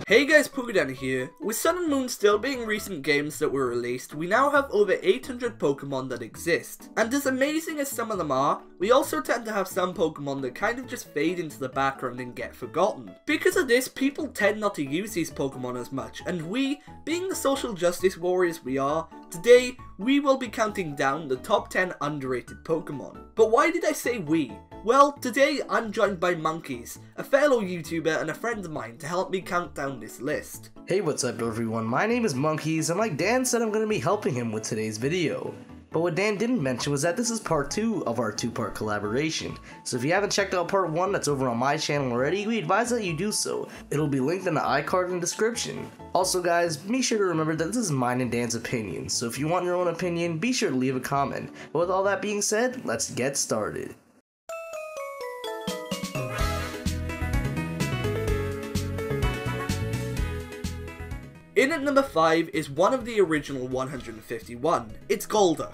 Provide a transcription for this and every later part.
Hey guys, PokéDan here. With Sun and Moon still being recent games that were released, we now have over 800 Pokemon that exist. And as amazing as some of them are, we also tend to have some Pokemon that kind of just fade into the background and get forgotten. Because of this, people tend not to use these Pokemon as much, and we, being the social justice warriors we are, today we will be counting down the top 10 underrated Pokemon. But why did I say we? Well, today I'm joined by Monkiez, a fellow YouTuber and a friend of mine, to help me count down this list. Hey, what's up everyone, my name is Monkiez, and like Dan said, I'm going to be helping him with today's video. But what Dan didn't mention was that this is part 2 of our 2-part collaboration. So if you haven't checked out part 1 that's over on my channel already, we advise that you do so. It'll be linked in the iCard in the description. Also guys, be sure to remember that this is mine and Dan's opinion, so if you want your own opinion, be sure to leave a comment. But with all that being said, let's get started. In at number 5 is one of the original 151. It's Golda.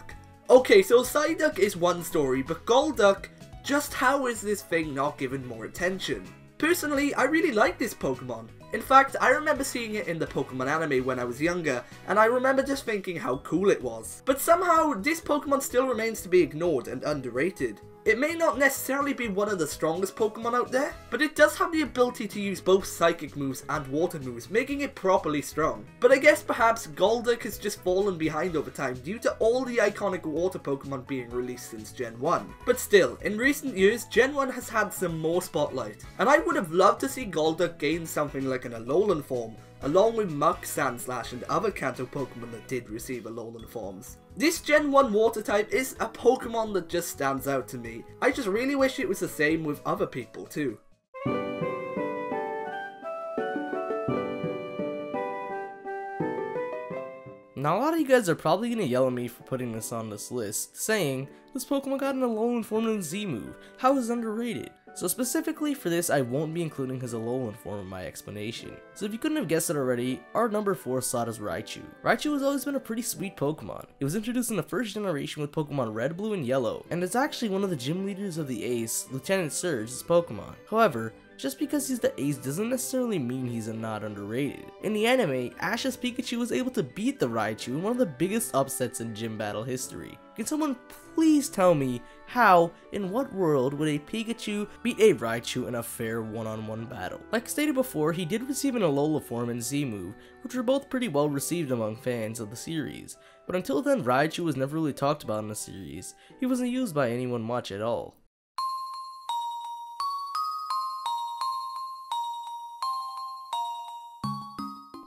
Okay, so Psyduck is one story, but Golda, just how is this thing not given more attention? Personally, I really like this Pokemon. In fact, I remember seeing it in the Pokemon anime when I was younger, and I remember just thinking how cool it was. But somehow, this Pokemon still remains to be ignored and underrated. It may not necessarily be one of the strongest Pokemon out there, but it does have the ability to use both psychic moves and water moves, making it properly strong. But I guess perhaps Golda has just fallen behind over time due to all the iconic water Pokemon being released since Gen 1. But still, in recent years, Gen 1 has had some more spotlight, and I would have loved to see Golda gain something like an Alolan form, along with Muk, Sandslash and other Kanto Pokemon that did receive Alolan forms. This Gen 1 water type is a Pokemon that just stands out to me. I just really wish it was the same with other people too. Now a lot of you guys are probably going to yell at me for putting this on this list, saying, this Pokemon got an Alolan form in the Z move, how is it underrated? So specifically for this, I won't be including his Alolan form in my explanation. So if you couldn't have guessed it already, our number 4 slot is Raichu. Raichu has always been a pretty sweet Pokemon. It was introduced in the first generation with Pokemon Red, Blue, and Yellow, and it's actually one of the gym leaders of the Ace, Lieutenant Surge's Pokemon. However, just because he's the ace doesn't necessarily mean he's not underrated. In the anime, Ash's Pikachu was able to beat the Raichu in one of the biggest upsets in gym battle history. Can someone please tell me how, in what world, would a Pikachu beat a Raichu in a fair one-on-one battle? Like stated before, he did receive an Alola form and Z move, which were both pretty well received among fans of the series. But until then, Raichu was never really talked about in the series. He wasn't used by anyone much at all.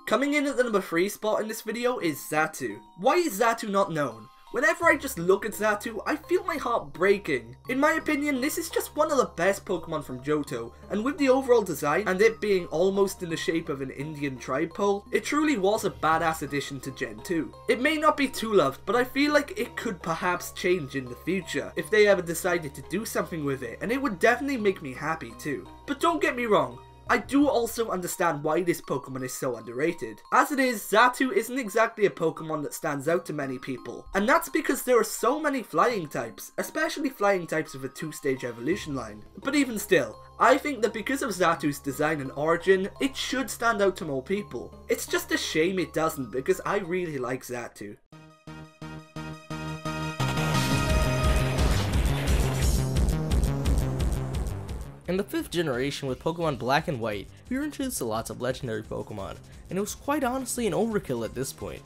Coming in at the number 3 spot in this video is Xatu. Why is Xatu not known? Whenever I just look at Xatu, I feel my heart breaking. In my opinion, this is just one of the best Pokemon from Johto, and with the overall design, and it being almost in the shape of an Indian tribe pole, it truly was a badass addition to Gen 2. It may not be too loved, but I feel like it could perhaps change in the future, if they ever decided to do something with it, and it would definitely make me happy too. But don't get me wrong, I do also understand why this Pokemon is so underrated. As it is, Xatu isn't exactly a Pokemon that stands out to many people, and that's because there are so many flying types, especially flying types with a 2-stage evolution line. But even still, I think that because of Xatu's design and origin, it should stand out to more people. It's just a shame it doesn't, because I really like Xatu. In the 5th generation with Pokemon Black and White, we were introduced to lots of legendary Pokemon, and it was quite honestly an overkill at this point.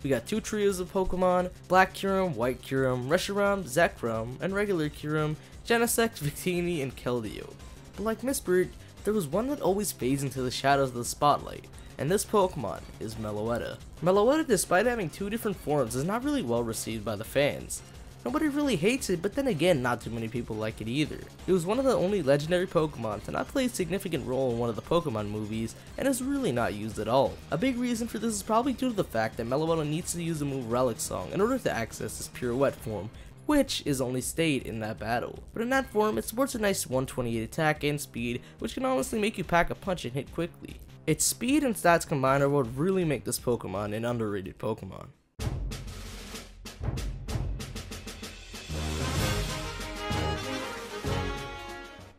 We got 2 trios of Pokemon, Black Kyurem, White Kyurem, Reshiram, Zekrom, and regular Kyurem, Genesect, Victini, and Keldeo. But like Mistbird, there was one that always fades into the shadows of the spotlight, and this Pokemon is Meletta. Meletta, despite having 2 different forms, is not really well received by the fans. Nobody really hates it, but then again, not too many people like it either. It was one of the only legendary Pokemon to not play a significant role in one of the Pokemon movies, and is really not used at all. A big reason for this is probably due to the fact that Meletta needs to use the move Relic Song in order to access this Pirouette form, which is only stayed in that battle. But in that form, it sports a nice 128 attack and speed, which can honestly make you pack a punch and hit quickly. Its speed and stats combined are what really make this Pokemon an underrated Pokemon.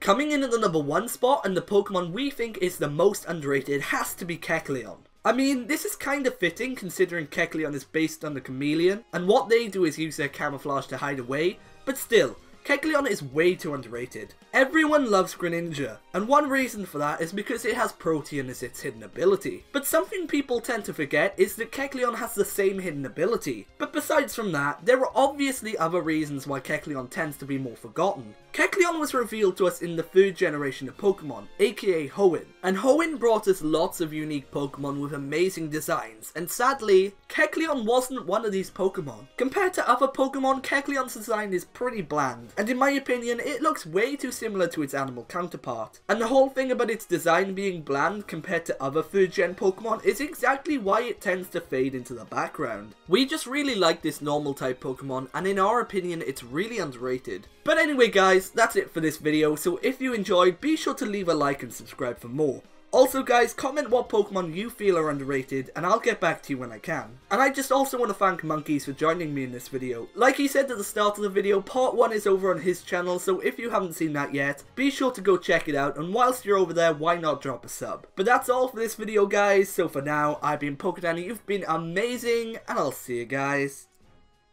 Coming in at the number 1 spot, and the Pokemon we think is the most underrated, has to be Kecleon. I mean, this is kind of fitting considering Kecleon is based on the chameleon, and what they do is use their camouflage to hide away, but still, Kecleon is way too underrated. Everyone loves Greninja, and one reason for that is because it has Protean as its hidden ability. But something people tend to forget is that Kecleon has the same hidden ability. But besides from that, there are obviously other reasons why Kecleon tends to be more forgotten. Kecleon was revealed to us in the 3rd generation of Pokemon, aka Hoenn. And Hoenn brought us lots of unique Pokemon with amazing designs, and sadly, Kecleon wasn't one of these Pokemon. Compared to other Pokemon, Kecleon's design is pretty bland, and in my opinion, it looks way too similar to its animal counterpart. And the whole thing about its design being bland compared to other 3rd gen Pokemon is exactly why it tends to fade into the background. We just really like this normal type Pokemon, and in our opinion, it's really underrated. But anyway guys, that's it for this video, so if you enjoyed, be sure to leave a like and subscribe for more. Also guys, comment what Pokemon you feel are underrated, and I'll get back to you when I can. And I just also want to thank Monkiez for joining me in this video. Like he said at the start of the video, part 1 is over on his channel, so if you haven't seen that yet, be sure to go check it out, and whilst you're over there, why not drop a sub? But that's all for this video guys, so for now, I've been PokéDan, you've been amazing, and I'll see you guys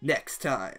next time.